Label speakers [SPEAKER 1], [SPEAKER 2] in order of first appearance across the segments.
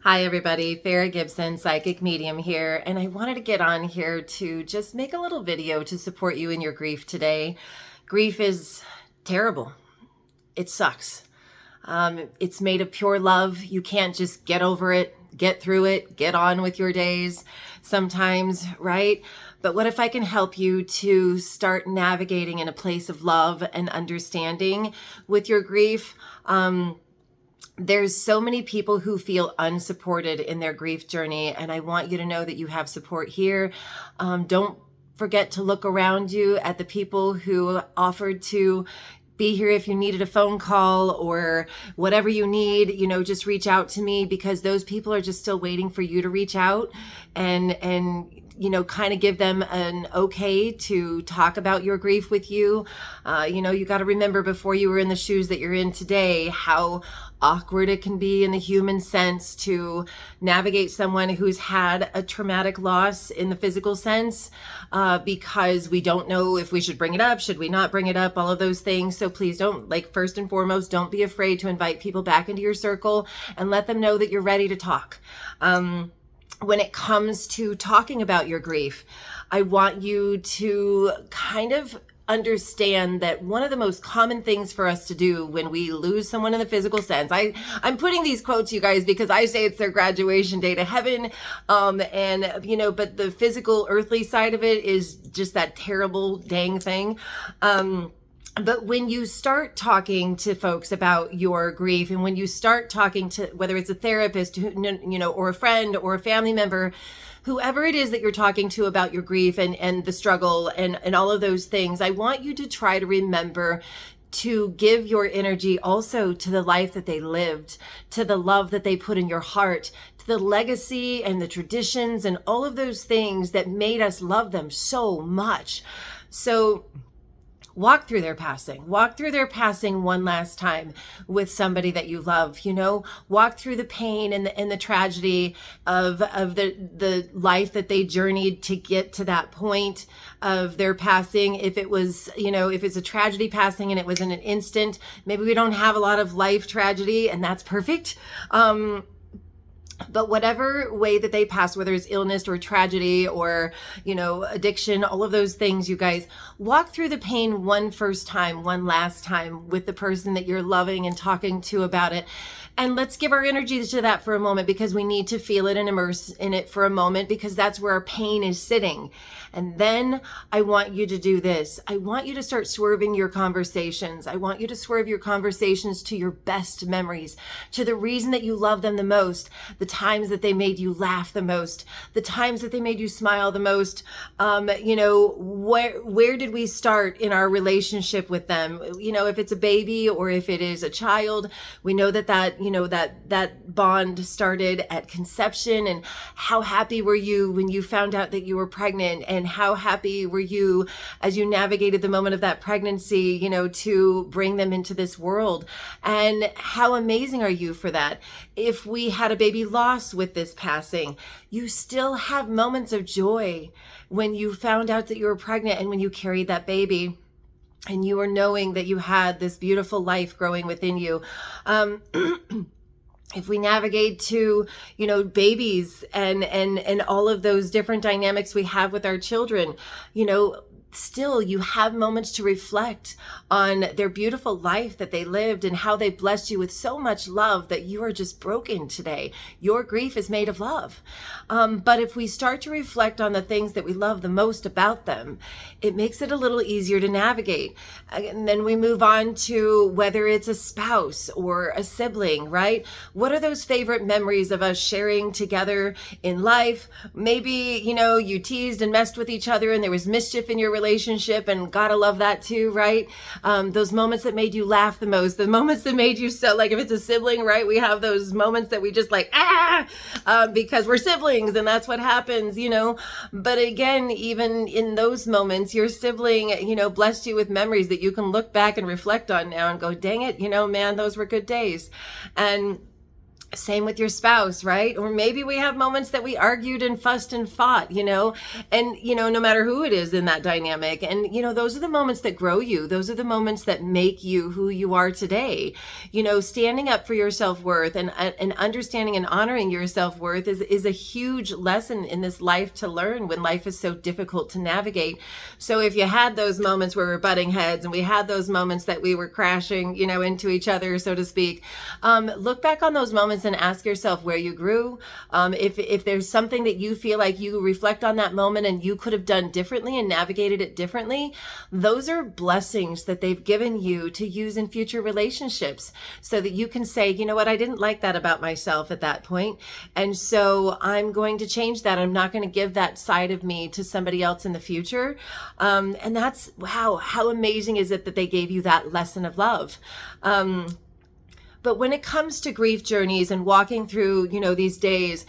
[SPEAKER 1] Hi, everybody. Farrah Gibson, psychic medium here, and I wanted to get on here to just make a little video to support you in your grief today. Grief is terrible. It sucks. It's made of pure love. You can't just get over it, get through it, get on with your days sometimes, right? But what if I can help you to start navigating in a place of love and understanding with your grief? There's so many people who feel unsupported in their grief journey, and I want you to know that you have support here. Don't forget to look around you at the people who offered to be here if you needed a phone call or whatever you need. Just reach out to me, because those people are just still waiting for you to reach out and kind of give them an okay to talk about your grief with you. You got to remember, before you were in the shoes that you're in today, how awkward it can be in the human sense to navigate someone who's had a traumatic loss in the physical sense, because we don't know if we should bring it up, should we not bring it up, all of those things. So please don't, first and foremost, don't be afraid to invite people back into your circle and let them know that you're ready to talk. When it comes to talking about your grief, I want you to kind of understand that one of the most common things for us to do when we lose someone in the physical sense, I'm putting these quotes, you guys, because I say it's their graduation day to heaven. But the physical earthly side of it is just that terrible dang thing. But when you start talking to folks about your grief, and when you start talking to, whether it's a therapist, or a friend or a family member, whoever it is that you're talking to about your grief and the struggle and all of those things, I want you to try to remember to give your energy also to the life that they lived, to the love that they put in your heart, to the legacy and the traditions and all of those things that made us love them so much. So walk through their passing one last time with somebody that you love. Walk through the pain and the tragedy of the life that they journeyed to get to that point of their passing. If it was, if it's a tragedy passing and it was in an instant, maybe we don't have a lot of life tragedy, and that's perfect. But whatever way that they pass, whether it's illness or tragedy or, addiction, all of those things, you guys, walk through the pain one last time with the person that you're loving and talking to about it. And let's give our energy to that for a moment, because we need to feel it and immerse in it for a moment, because that's where our pain is sitting. And then I want you to do this. I want you to start swerving your conversations. I want you to swerve your conversations to your best memories, to the reason that you love them the most, the times that they made you laugh the most, the times that they made you smile the most. Where did we start in our relationship with them? If it's a baby or if it is a child, we know that bond started at conception. And how happy were you when you found out that you were pregnant? And how happy were you as you navigated the moment of that pregnancy, to bring them into this world? And how amazing are you for that? If we had a baby loss with this passing, you still have moments of joy when you found out that you were pregnant and when you carried that baby and you were knowing that you had this beautiful life growing within you. If we navigate to, babies and all of those different dynamics we have with our children, still you have moments to reflect on their beautiful life that they lived and how they blessed you with so much love that you are just broken today. Your grief is made of love. But if we start to reflect on the things that we love the most about them, it makes it a little easier to navigate. And then we move on to whether it's a spouse or a sibling, right? What are those favorite memories of us sharing together in life? Maybe, you teased and messed with each other and there was mischief in your relationship, and gotta love that too, right? Those moments that made you laugh the most, the moments that made you so, if it's a sibling, right? We have those moments that we just because we're siblings and that's what happens, But again, even in those moments, your sibling, blessed you with memories that you can look back and reflect on now and go, dang it, man, those were good days. And Same with your spouse, right? Or maybe we have moments that we argued and fussed and fought, and, no matter who it is in that dynamic. And, those are the moments that grow you. Those are the moments that make you who you are today. Standing up for your self-worth and understanding and honoring your self-worth is a huge lesson in this life to learn when life is so difficult to navigate. So if you had those moments where we're butting heads and we had those moments that we were crashing, into each other, so to speak, look back on those moments and ask yourself where you grew. If there's something that you feel like you reflect on that moment and you could have done differently and navigated it differently, those are blessings that they've given you to use in future relationships so that you can say, you know what, I didn't like that about myself at that point. And so I'm going to change that. I'm not going to give that side of me to somebody else in the future. And that's, wow, how amazing is it that they gave you that lesson of love? But when it comes to grief journeys and walking through, these days,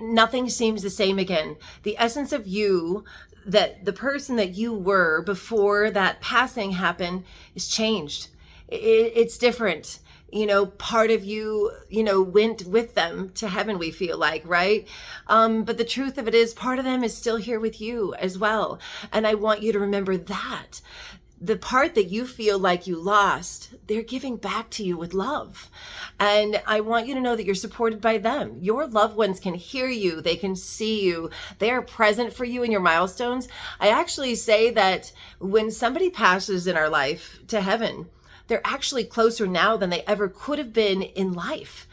[SPEAKER 1] nothing seems the same again. The essence of you, that the person that you were before that passing happened, is changed. It's different. Part of you, went with them to heaven, we feel like, right? But the truth of it is, part of them is still here with you as well. And I want you to remember that. The part that you feel like you lost, they're giving back to you with love. And I want you to know that you're supported by them. Your loved ones can hear you. They can see you. They are present for you in your milestones. I actually say that when somebody passes in our life to heaven, they're actually closer now than they ever could have been in life.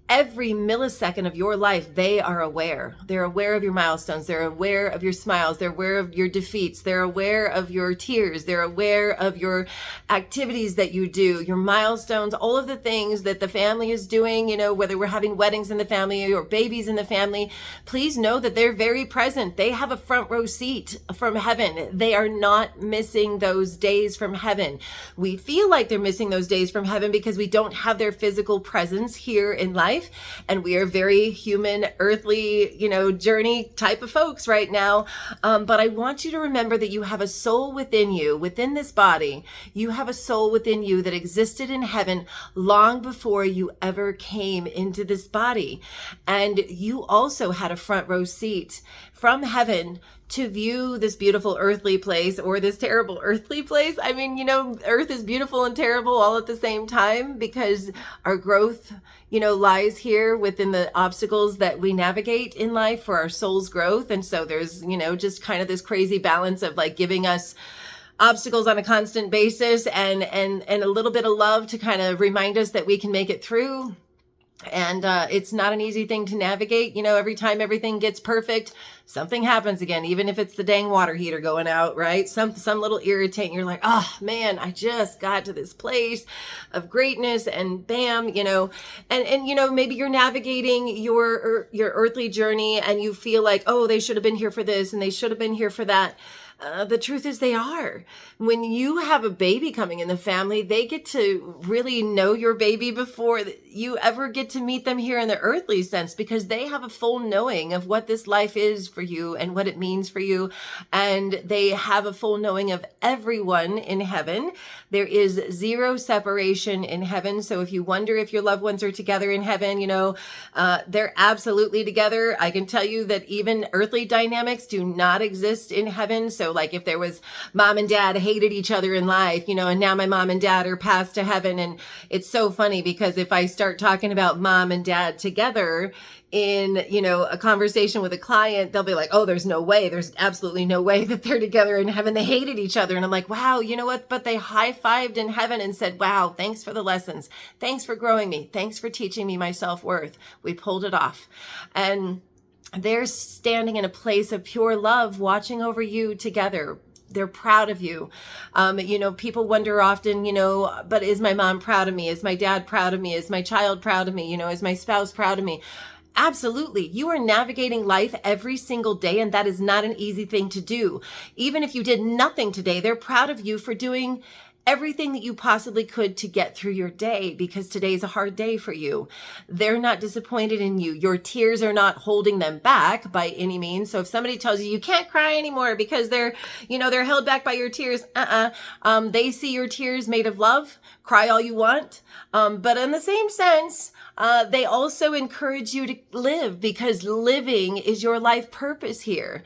[SPEAKER 1] Every millisecond of your life, they are aware. They're aware of your milestones. They're aware of your smiles. They're aware of your defeats. They're aware of your tears. They're aware of your activities that you do, your milestones, all of the things that the family is doing, whether we're having weddings in the family or babies in the family. Please know that they're very present. They have a front row seat from heaven. They are not missing those days from heaven. We feel like they're missing those days from heaven because we don't have their physical presence here in life. And we are very human, earthly, journey type of folks right now. But I want you to remember that you have a soul within you, within this body. You have a soul within you that existed in heaven long before you ever came into this body. And you also had a front row seat from heaven to view this beautiful earthly place or this terrible earthly place. I mean, earth is beautiful and terrible all at the same time because our growth, lies here within the obstacles that we navigate in life for our soul's growth. And so there's, just kind of this crazy balance of like giving us obstacles on a constant basis and a little bit of love to kind of remind us that we can make it through. And it's not an easy thing to navigate. Every time everything gets perfect, something happens again, even if it's the dang water heater going out, right? Some little irritant. You're like, oh man, I just got to this place of greatness and bam, and maybe you're navigating your earthly journey and you feel like, oh, they should have been here for this and they should have been here for that. The truth is they are. When you have a baby coming in the family, they get to really know your baby before you ever get to meet them here in the earthly sense, because they have a full knowing of what this life is for you and what it means for you. And they have a full knowing of everyone in heaven. There is zero separation in heaven. So if you wonder if your loved ones are together in heaven, they're absolutely together. I can tell you that even earthly dynamics do not exist in heaven. So like if there was mom and dad hated each other in life, and now my mom and dad are passed to heaven. And it's so funny because if I start talking about mom and dad together in, a conversation with a client, they'll be like, oh, there's no way. There's absolutely no way that they're together in heaven. They hated each other. And I'm like, wow, you know what? But they high-fived in heaven and said, wow, thanks for the lessons. Thanks for growing me. Thanks for teaching me my self-worth. We pulled it off. And they're standing in a place of pure love, watching over you together. They're proud of you. People wonder often, but is my mom proud of me? Is my dad proud of me? Is my child proud of me? Is my spouse proud of me? Absolutely. You are navigating life every single day, and that is not an easy thing to do. Even if you did nothing today, they're proud of you for doing everything that you possibly could to get through your day, because today's a hard day for you. They're not disappointed in you. Your tears are not holding them back by any means. So if somebody tells you you can't cry anymore because they're held back by your tears, they see your tears made of love. Cry all you want. But in the same sense, they also encourage you to live, because living is your life purpose here.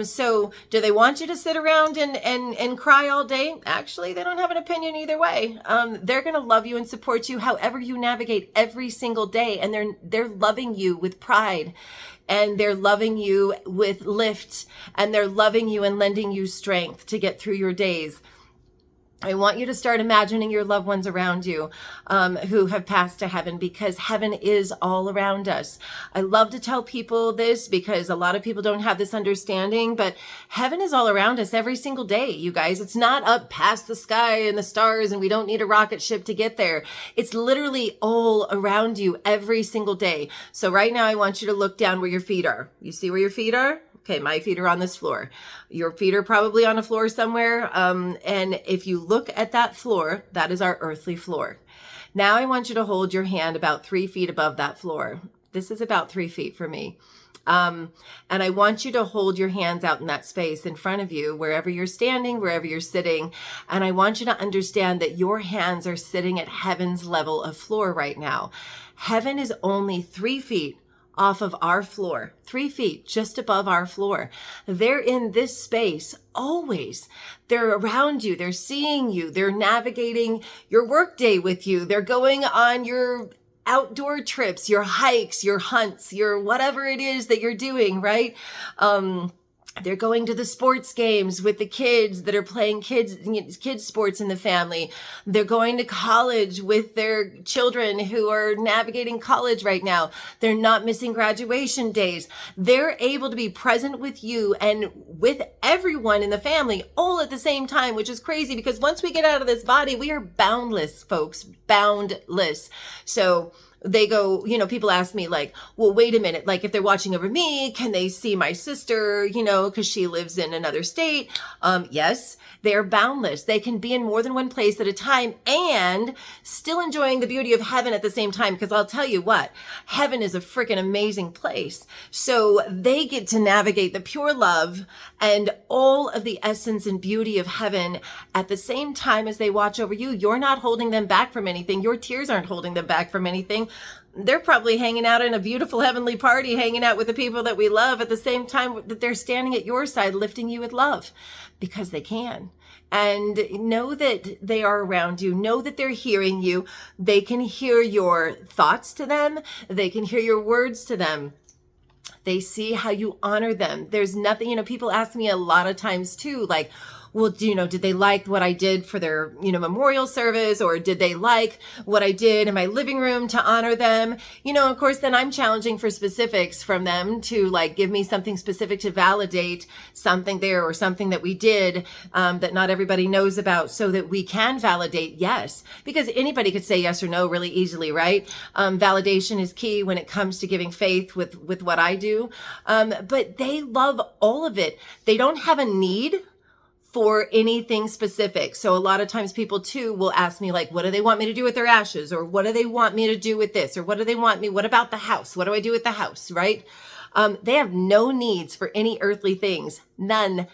[SPEAKER 1] So do they want you to sit around and cry all day? Actually, they don't have an opinion either way. They're going to love you and support you however you navigate every single day. And they're loving you with pride, and they're loving you with lift, and they're loving you and lending you strength to get through your days. I want you to start imagining your loved ones around you who have passed to heaven, because heaven is all around us. I love to tell people this because a lot of people don't have this understanding, but heaven is all around us every single day, you guys. It's not up past the sky and the stars and we don't need a rocket ship to get there. It's literally all around you every single day. So right now I want you to look down where your feet are. You see where your feet are? Okay, my feet are on this floor. Your feet are probably on a floor somewhere. And if you look at that floor, that is our earthly floor. Now I want you to hold your hand about 3 feet above that floor. This is about 3 feet for me. And I want you to hold your hands out in that space in front of you, wherever you're standing, wherever you're sitting. And I want you to understand that your hands are sitting at heaven's level of floor right now. Heaven is only 3 feet off of our floor, 3 feet just above our floor. They're in this space always. They're around you. They're seeing you. They're navigating your workday with you. They're going on your outdoor trips, your hikes, your hunts, your whatever it is that you're doing, right? They're going to the sports games with the kids that are playing kids sports in the family. They're going to college with their children who are navigating college right now. They're not missing graduation days. They're able to be present with you and with everyone in the family all at the same time, which is crazy, because once we get out of this body, we are boundless, folks, boundless. So they go, people ask me like, well, wait a minute, like if they're watching over me, can they see my sister, because she lives in another state? Yes, they're boundless. They can be in more than one place at a time and still enjoying the beauty of heaven at the same time. Because I'll tell you what, heaven is a freaking amazing place. So they get to navigate the pure love and all of the essence and beauty of heaven at the same time as they watch over you. You're not holding them back from anything. Your tears aren't holding them back from anything. They're probably hanging out in a beautiful heavenly party, hanging out with the people that we love at the same time that they're standing at your side, lifting you with love, because they can. And know that they are around you. Know that they're hearing you. They can hear your thoughts to them. They can hear your words to them. They see how you honor them. There's nothing, people ask me a lot of times too, like, well, did they like what I did for their, memorial service, or did they like what I did in my living room to honor them? Of course, then I'm challenging for specifics from them to like give me something specific to validate something there or something that we did that not everybody knows about, so that we can validate yes, because anybody could say yes or no really easily, right? Validation is key when it comes to giving faith with what I do. But they love all of it. They don't have a need for anything specific. So a lot of times people too will ask me like, what do they want me to do with their ashes? Or what do they want me to do with this? Or what about the house? What do I do with the house? Right? They have no needs for any earthly things. None.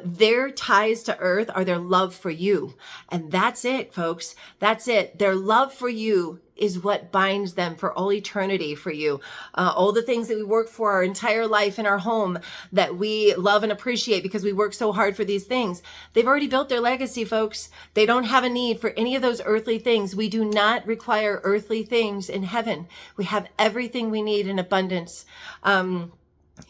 [SPEAKER 1] Their ties to earth are their love for you. And that's it, folks. That's it. Their love for you is what binds them for all eternity for you. All the things that we work for our entire life in our home that we love and appreciate because we work so hard for these things. They've already built their legacy, folks. They don't have a need for any of those earthly things. We do not require earthly things in heaven. We have everything we need in abundance, in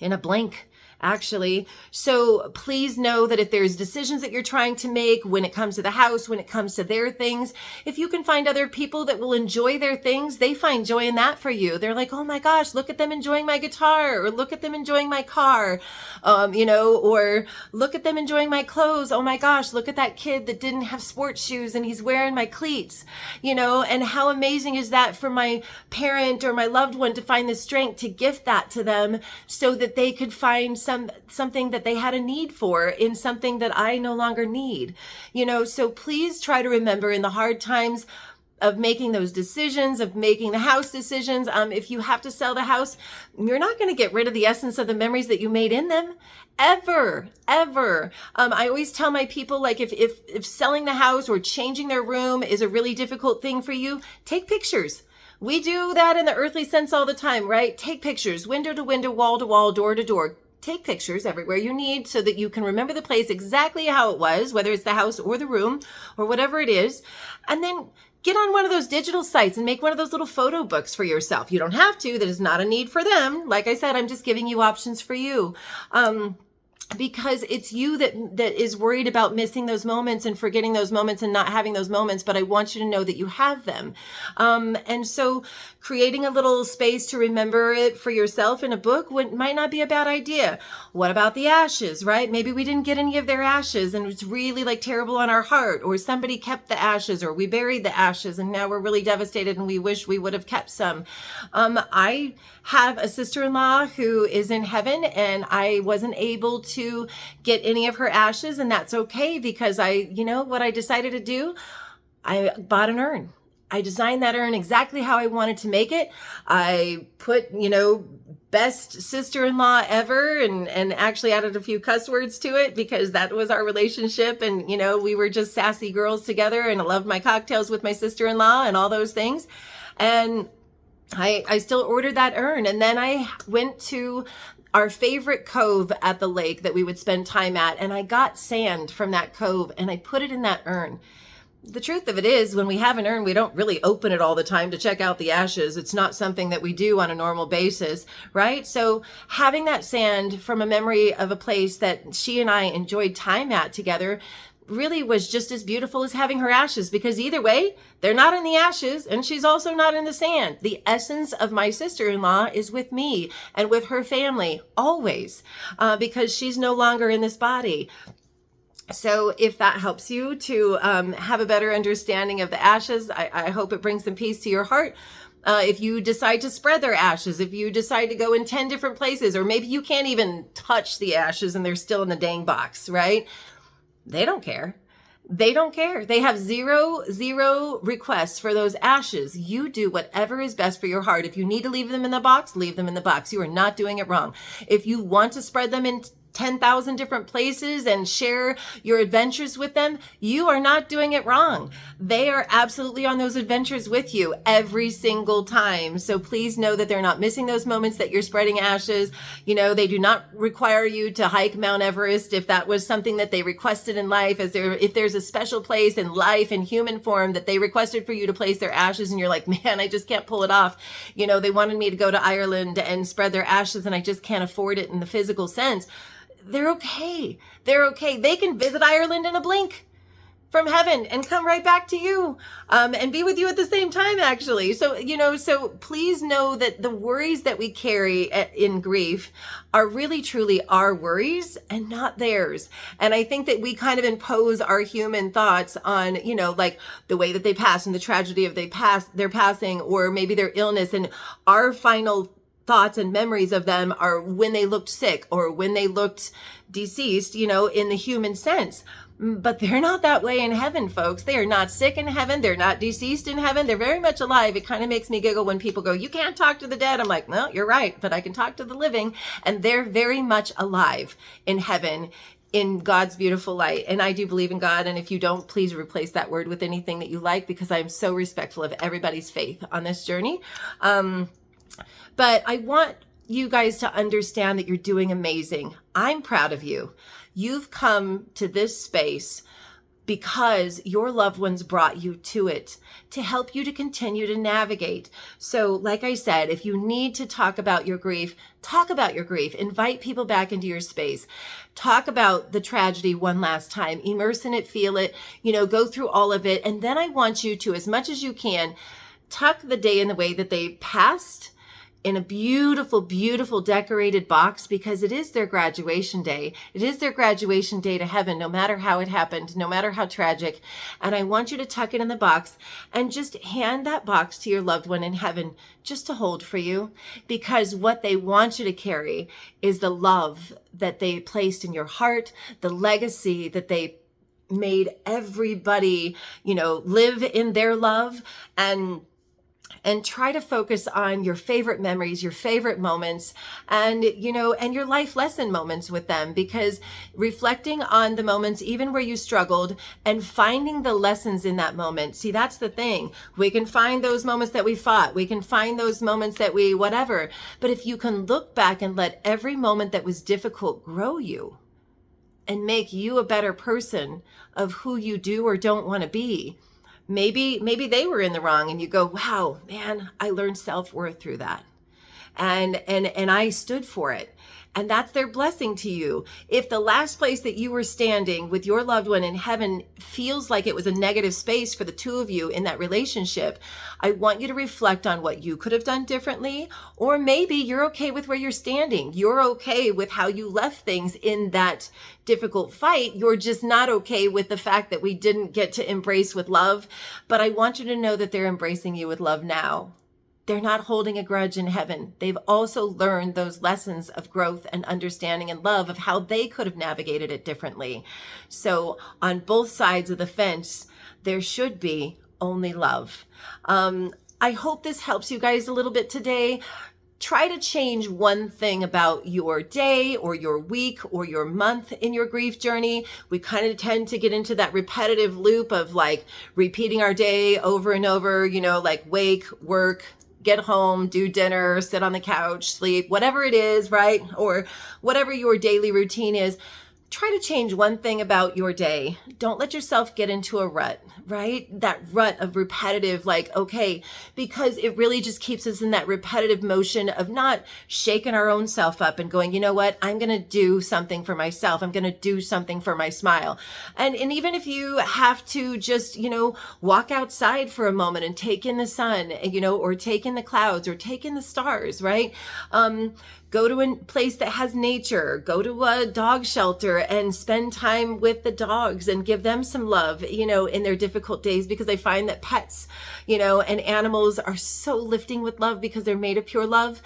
[SPEAKER 1] a blink. Actually. So please know that if there's decisions that you're trying to make when it comes to the house, when it comes to their things, if you can find other people that will enjoy their things, they find joy in that for you. They're like, oh my gosh, look at them enjoying my guitar, or look at them enjoying my car, or look at them enjoying my clothes. Oh my gosh, look at that kid that didn't have sports shoes and he's wearing my cleats, and how amazing is that for my parent or my loved one to find the strength to gift that to them so that they could find something that they had a need for in something that I no longer need. So please try to remember in the hard times of making those decisions, of making the house decisions. If you have to sell the house, you're not going to get rid of the essence of the memories that you made in them. Ever. I always tell my people, like, if selling the house or changing their room is a really difficult thing for you, take pictures. We do that in the earthly sense all the time, right? Take pictures, window to window, wall to wall, door to door. Take pictures everywhere you need so that you can remember the place exactly how it was, whether it's the house or the room or whatever it is. And then get on one of those digital sites and make one of those little photo books for yourself. You don't have to. That is not a need for them. Like I said, I'm just giving you options for you. Because it's you that is worried about missing those moments and forgetting those moments and not having those moments. But I want you to know that you have them. And so creating a little space to remember it for yourself in a book might not be a bad idea. What about the ashes, right? Maybe we didn't get any of their ashes and it's really like terrible on our heart, or somebody kept the ashes, or we buried the ashes and now we're really devastated and we wish we would have kept some. I have a sister-in-law who is in heaven, and I wasn't able to get any of her ashes, and that's okay, because what I decided to do, I bought an urn. I designed that urn exactly how I wanted to make it. I put, best sister-in-law ever, and actually added a few cuss words to it because that was our relationship. And, we were just sassy girls together, and I loved my cocktails with my sister-in-law and all those things. And I still ordered that urn. And then I went to our favorite cove at the lake that we would spend time at, and I got sand from that cove and I put it in that urn. The truth of it is, when we have an urn, we don't really open it all the time to check out the ashes. It's not something that we do on a normal basis, right? So having that sand from a memory of a place that she and I enjoyed time at together really was just as beautiful as having her ashes, because either way, they're not in the ashes and she's also not in the sand. The essence of my sister-in-law is with me and with her family always, because she's no longer in this body. So if that helps you to have a better understanding of the ashes, I hope it brings some peace to your heart. If you decide to spread their ashes, if you decide to go in 10 different places, or maybe you can't even touch the ashes and they're still in the dang box, right? They don't care. They don't care. They have zero requests for those ashes. You do whatever is best for your heart. If you need to leave them in the box, leave them in the box. You are not doing it wrong. If you want to spread them in 10,000 different places and share your adventures with them, you are not doing it wrong. They are absolutely on those adventures with you every single time. So please know that they're not missing those moments that you're spreading ashes. They do not require you to hike Mount Everest if that was something that they requested in life. If there's a special place in life in human form that they requested for you to place their ashes and you're like, man, I just can't pull it off. They wanted me to go to Ireland and spread their ashes and I just can't afford it in the physical sense. They're okay. They're okay. They can visit Ireland in a blink from heaven and come right back to you, and be with you at the same time, actually. So, so please know that the worries that we carry in grief are really, truly our worries and not theirs. And I think that we kind of impose our human thoughts on, like the way that they pass and the tragedy of their passing, or maybe their illness, and our final thoughts and memories of them are when they looked sick or when they looked deceased, in the human sense. But they're not that way in heaven, folks. They are not sick in heaven. They're not deceased in heaven. They're very much alive. It kind of makes me giggle when people go, you can't talk to the dead. I'm like, no, you're right, but I can talk to the living. And they're very much alive in heaven, in God's beautiful light. And I do believe in God. And if you don't, please replace that word with anything that you like, because I'm so respectful of everybody's faith on this journey. But I want you guys to understand that you're doing amazing. I'm proud of you. You've come to this space because your loved ones brought you to it to help you to continue to navigate. So like I said, if you need to talk about your grief, talk about your grief. Invite people back into your space. Talk about the tragedy one last time. Immerse in it, feel it, go through all of it. And then I want you to, as much as you can, tuck the day in the way that they passed in a beautiful, beautiful decorated box, because it is their graduation day. It is their graduation day to heaven, no matter how it happened, no matter how tragic. And I want you to tuck it in the box and just hand that box to your loved one in heaven, just to hold for you, because what they want you to carry is the love that they placed in your heart, the legacy that they made everybody, live in their love, and try to focus on your favorite memories, your favorite moments, and your life lesson moments with them, because reflecting on the moments, even where you struggled, and finding the lessons in that moment. See, that's the thing. We can find those moments that we fought. We can find those moments that we whatever. But if you can look back and let every moment that was difficult grow you and make you a better person of who you do or don't want to be, maybe they were in the wrong, and you go, wow, man, I learned self-worth through that. And I stood for it. And that's their blessing to you. If the last place that you were standing with your loved one in heaven feels like it was a negative space for the two of you in that relationship, I want you to reflect on what you could have done differently. Or maybe you're okay with where you're standing. You're okay with how you left things in that difficult fight. You're just not okay with the fact that we didn't get to embrace with love. But I want you to know that they're embracing you with love now. They're not holding a grudge in heaven. They've also learned those lessons of growth and understanding and love of how they could have navigated it differently. So on both sides of the fence, there should be only love. I hope this helps you guys a little bit today. Try to change one thing about your day or your week or your month in your grief journey. We kind of tend to get into that repetitive loop of like repeating our day over and over, like wake, work, get home, do dinner, sit on the couch, sleep, whatever it is, right? Or whatever your daily routine is. Try to change one thing about your day. Don't let yourself get into a rut, right? That rut of repetitive, because it really just keeps us in that repetitive motion of not shaking our own self up and going, you know what? I'm going to do something for myself. I'm going to do something for my smile. And even if you have to just, walk outside for a moment and take in the sun, or take in the clouds or take in the stars, right? Go to a place that has nature, go to a dog shelter and spend time with the dogs and give them some love, in their difficult days, because I find that pets, and animals are so lifting with love because they're made of pure love.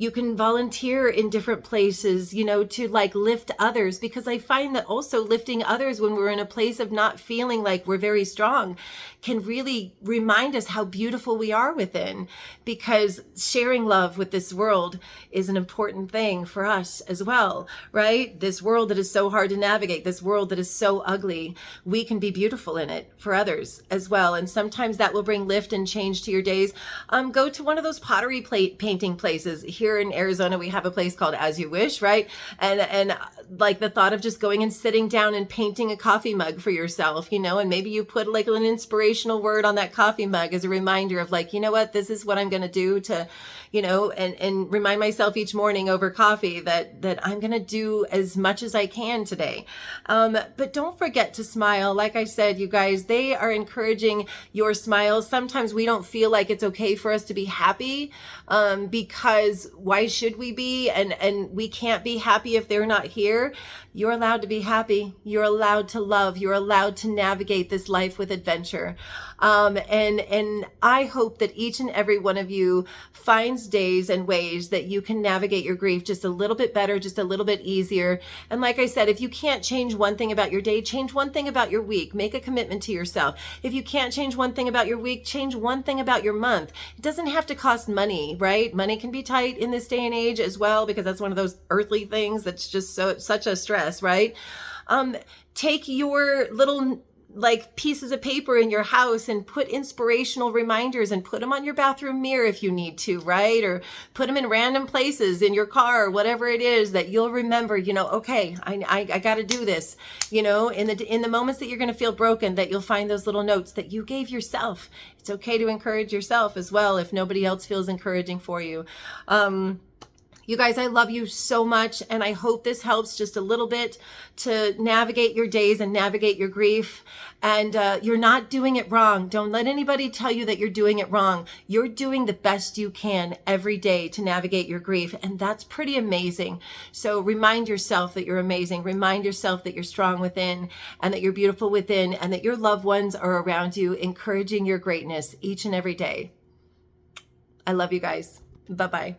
[SPEAKER 1] You can volunteer in different places, to lift others, because I find that also lifting others when we're in a place of not feeling like we're very strong can really remind us how beautiful we are within, because sharing love with this world is an important thing for us as well, right? This world that is so hard to navigate, this world that is so ugly, we can be beautiful in it for others as well. And sometimes that will bring lift and change to your days. Go to one of those pottery painting places. Here in Arizona, we have a place called As You Wish, right? And like the thought of just going and sitting down and painting a coffee mug for yourself, and maybe you put like an inspirational word on that coffee mug as a reminder of what, this is what I'm going to do to, and remind myself each morning over coffee that I'm going to do as much as I can today. But don't forget to smile. Like I said, you guys, they are encouraging your smiles. Sometimes we don't feel like it's okay for us to be happy, because why should we be? And we can't be happy if they're not here. You're allowed to be happy. You're allowed to love. You're allowed to navigate this life with adventure. And I hope that each and every one of you finds days and ways that you can navigate your grief just a little bit better, just a little bit easier. And like I said, if you can't change one thing about your day, change one thing about your week. Make a commitment to yourself. If you can't change one thing about your week, change one thing about your month. It doesn't have to cost money, right? Money can be tight in this day and age as well, because that's one of those earthly things that's just such a stress, right? Take your little pieces of paper in your house and put inspirational reminders and put them on your bathroom mirror if you need to, right? Or put them in random places in your car, or whatever it is that you'll remember, okay, I got to do this, in the moments that you're going to feel broken, that you'll find those little notes that you gave yourself. It's okay to encourage yourself as well if nobody else feels encouraging for you. You guys, I love you so much, and I hope this helps just a little bit to navigate your days and navigate your grief. And you're not doing it wrong. Don't let anybody tell you that you're doing it wrong. You're doing the best you can every day to navigate your grief, and that's pretty amazing. So remind yourself that you're amazing. Remind yourself that you're strong within, and that you're beautiful within, and that your loved ones are around you, encouraging your greatness each and every day. I love you guys. Bye-bye.